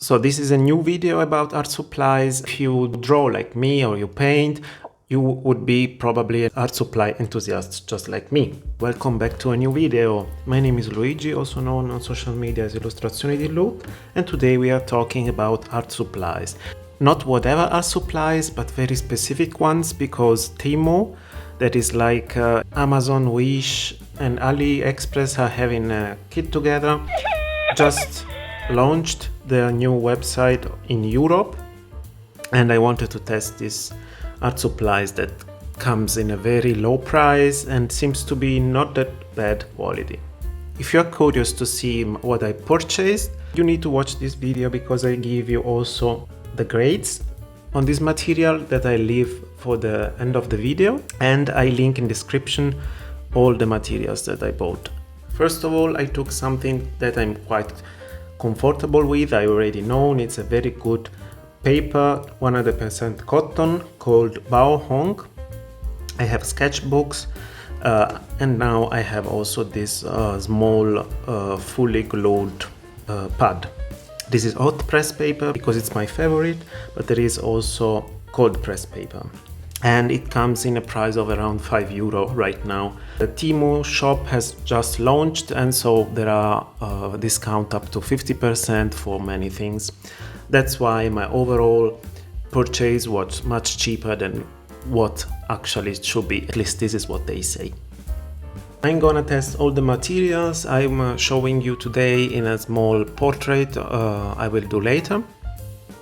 So this is a new video about art supplies. If you draw like me or you paint, you would be probably an art supply enthusiast just like me. Welcome back to a new video. My name is Luigi, also known on social media as Illustrazioni di Lu, and today we are talking about art supplies. Not whatever art supplies, but very specific ones, because TEMU, that is like Amazon, Wish and AliExpress are having a kit together, just launched their new website in Europe, and I wanted to test this art supplies that comes in a very low price and seems to be not that bad quality. If you're curious to see what I purchased, you need to watch this video, because I give you also the grades on this material that I leave for the end of the video, and I link in description all the materials that I bought. First of all, I took something that I'm quite comfortable with. I already know it's a very good paper, 100% cotton, called Baohong. I have sketchbooks, and now I have also this small fully glued pad. This is hot press paper because it's my favorite, but there is also cold press paper, and it comes in a price of around €5 right now. The TEMU shop has just launched, and so there are discount up to 50% for many things. That's why my overall purchase was much cheaper than what actually it should be. At least this is what they say. I'm gonna test all the materials I'm showing you today in a small portrait I will do later,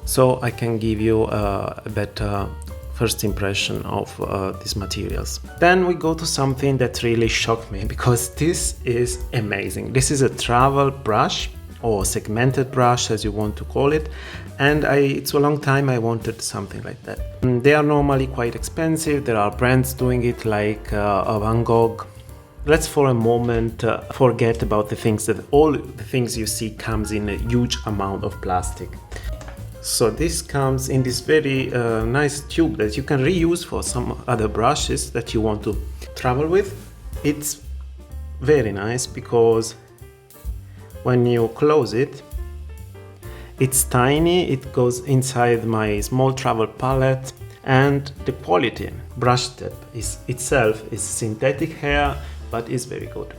so I can give you a better first impression of these materials. Then we go to something that really shocked me, because this is amazing. This is a travel brush, or segmented brush as you want to call it, and it's a long time I wanted something like that. They are normally quite expensive. There are brands doing it like Van Gogh. Let's for a moment forget about the things that all the things you see comes in a huge amount of plastic. So this comes in this very nice tube that you can reuse for some other brushes that you want to travel with. It's very nice because when you close it, it's tiny, it goes inside my small travel palette, and the quality, brush tip itself is synthetic hair, but is very good,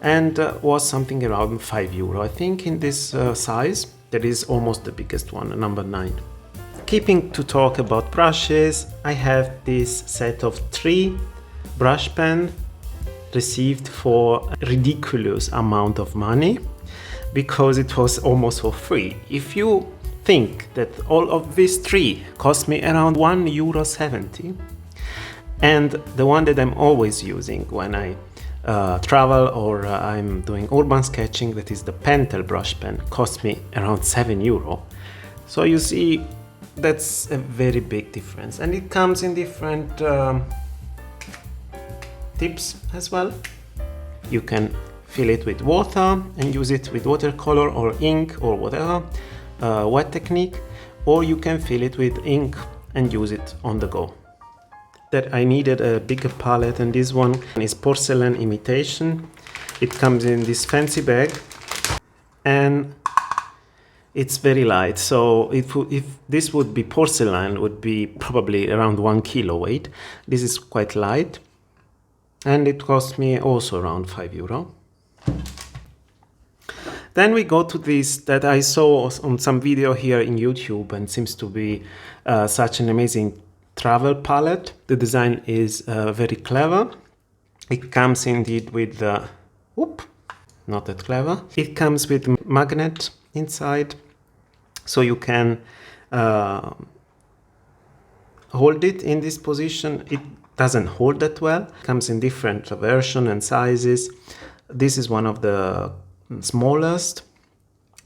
and was something around €5. I think in this size, that is almost the biggest one, number 9. Keeping to talk about brushes, I have this set of 3 brush pens received for a ridiculous amount of money, because it was almost for free. If you think that all of these 3 cost me around €1.70, and the one that I'm always using when I travel or I'm doing urban sketching, that is the Pentel brush pen, cost me around €7. So you see, that's a very big difference, and it comes in different tips as well. You can fill it with water and use it with watercolor or ink or whatever, wet technique, or you can fill it with ink and use it on the go. That I needed a bigger palette, and this one is porcelain imitation. It comes in this fancy bag, and it's very light. So if this would be porcelain, it would be probably around 1 kilo weight. This is quite light, and it cost me also around €5. Then we go to this that I saw on some video here in YouTube, and seems to be such an amazing travel palette. The design is very clever. It comes indeed with not that clever. It comes with magnet inside, so you can hold it in this position. It doesn't hold that well. It comes in different versions and sizes. This is one of the smallest.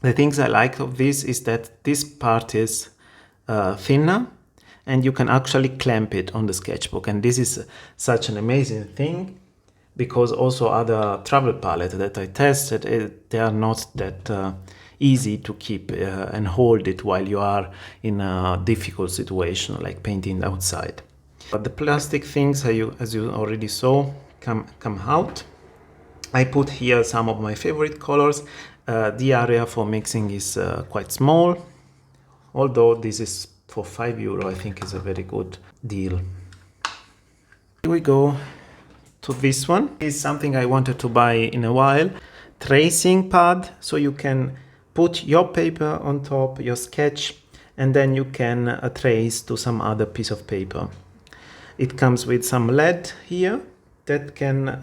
The things I like of this is that this part is thinner, and you can actually clamp it on the sketchbook, and this is such an amazing thing, because also other travel palettes that I tested, they are not that easy to keep and hold it while you are in a difficult situation like painting outside. But the plastic things, as you already saw, come out. I put here some of my favorite colors. The area for mixing is quite small. although this is for €5, I think is a very good deal. Here we go to this one. It's something I wanted to buy in a while. Tracing pad, so you can put your paper on top, your sketch, and then you can trace to some other piece of paper. It comes with some LED here that can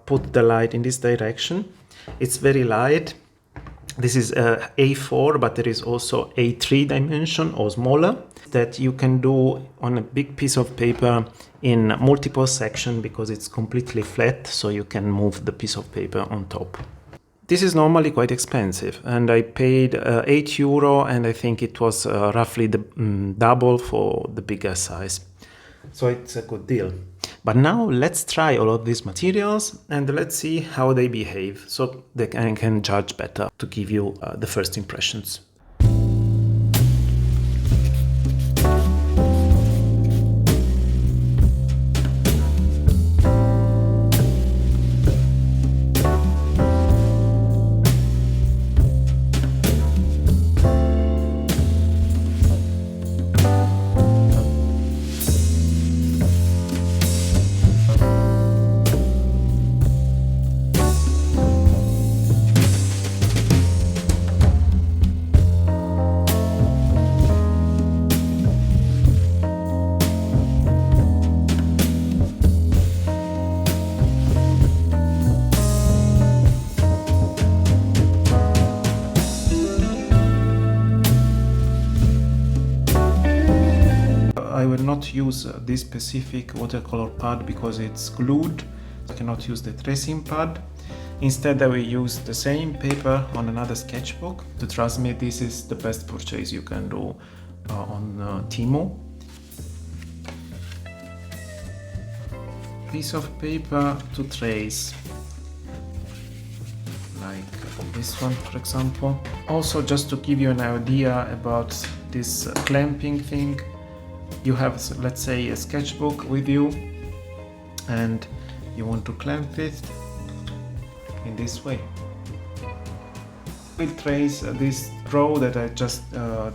put the light in this direction. It's very light. This is A4, but there is also A3 dimension or smaller that you can do on a big piece of paper in multiple sections because it's completely flat, so you can move the piece of paper on top. This is normally quite expensive, and I paid €8, and I think it was roughly the double for the bigger size. So it's a good deal. But now let's try all of these materials and let's see how they behave, so that I can judge better to give you the first impressions. I will not use this specific watercolor pad because it's glued. I cannot use the tracing pad. Instead, I will use the same paper on another sketchbook. To trust me, this is the best purchase you can do on TEMU. Piece of paper to trace, like this one, for example. Also, just to give you an idea about this clamping thing, you have, let's say, a sketchbook with you and you want to clamp it in this way. We'll trace this draw that I just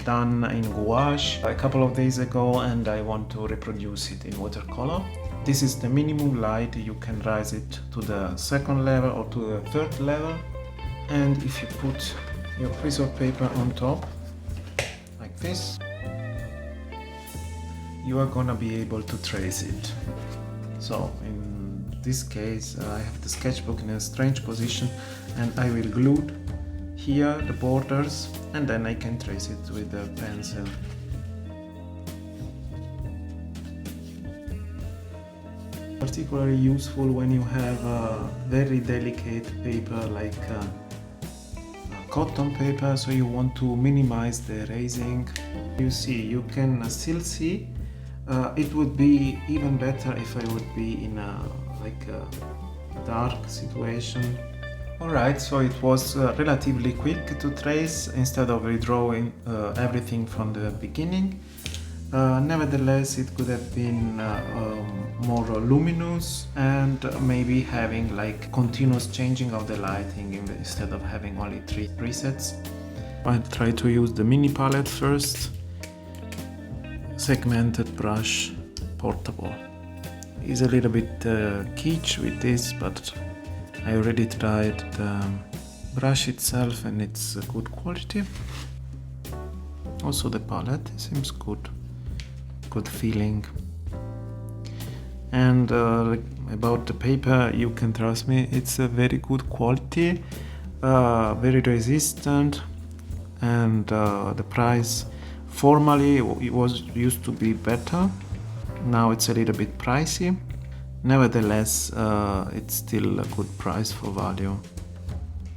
done in gouache a couple of days ago, and I want to reproduce it in watercolor. This is the minimum light. You can raise it to the second level or to the third level, and if you put your piece of paper on top like this, you are gonna be able to trace it. So in this case, I have the sketchbook in a strange position, and I will glue here the borders, and then I can trace it with a pencil. Particularly useful when you have a very delicate paper like cotton paper, so you want to minimize the erasing. You see, you can still see. It would be even better if I would be in a dark situation. Alright, so it was relatively quick to trace instead of redrawing everything from the beginning. Nevertheless, it could have been more luminous and maybe having like continuous changing of the lighting instead of having only 3 presets. I'll try to use the mini palette first. Segmented brush, portable. Is a little bit kitsch with this, but I already tried the brush itself and it's a good quality. Also the palette seems good feeling. And about the paper, you can trust me, it's a very good quality, very resistant, and the price formerly it used to be better. Now it's a little bit pricey. Nevertheless, it's still a good price for value.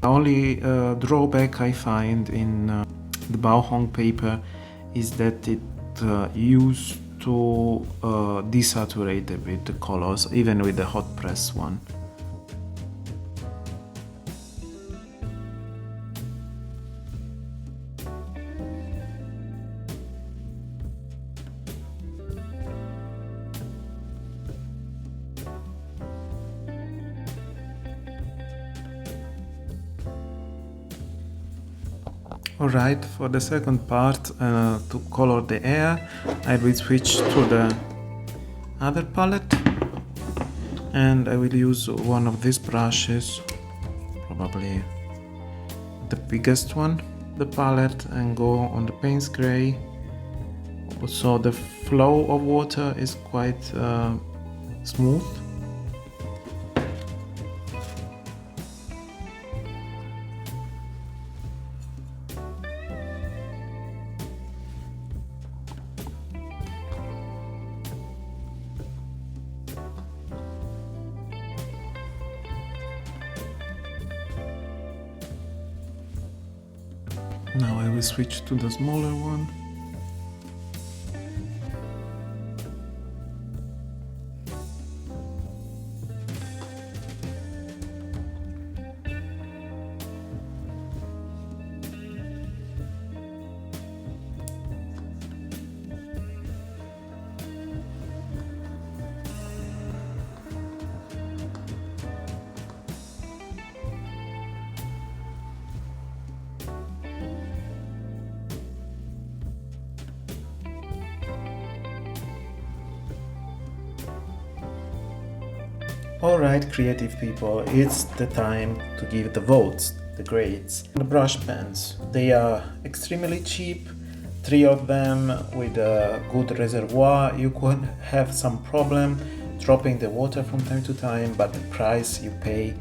The only drawback I find in the Baohong paper is that it used to desaturate a bit the colors, even with the hot press one. Alright, for the second part, to color the air, I will switch to the other palette, and I will use one of these brushes, probably the biggest one, the palette, and go on the Payne's Gray. So the flow of water is quite smooth. Now I will switch to the smaller one. Alright, creative people, it's the time to give the votes, the grades. The brush pens, they are extremely cheap, 3 of them with a good reservoir. You could have some problem dropping the water from time to time, but the price you pay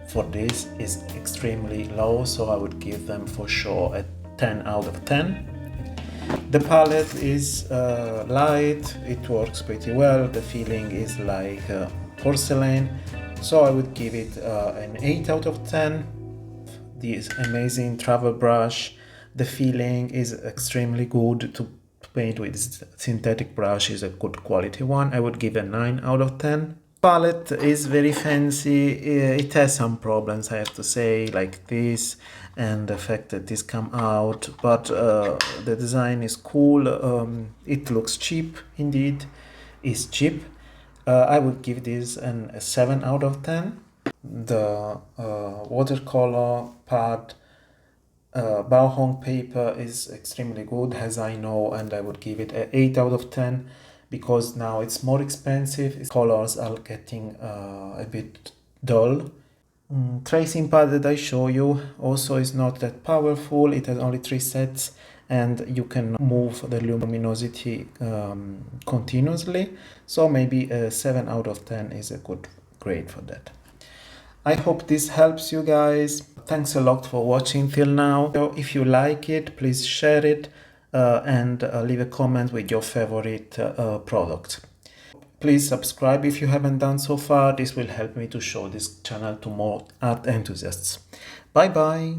for this is extremely low, so I would give them for sure a 10 out of 10. The palette is light, it works pretty well, the feeling is like porcelain, so I would give it an 8 out of 10. This amazing travel brush, the feeling is extremely good. To paint with synthetic brush is a good quality one. I would give a 9 out of 10. Palette is very fancy, it has some problems, I have to say, like this and the fact that this come out, but the design is cool. It looks cheap, indeed is cheap. I would give this a 7 out of 10. The watercolor pad Baohong paper is extremely good, as I know, and I would give it an 8 out of 10 because now it's more expensive. Colors are getting a bit dull. Tracing pad that I show you also is not that powerful. It has only 3 sets and you can move the luminosity continuously, so maybe a 7 out of 10 is a good grade for that. I hope this helps you guys. Thanks a lot for watching till now. If you like it, please share it and leave a comment with your favorite product. Please subscribe if you haven't done so far. This will help me to show this channel to more art enthusiasts. Bye bye.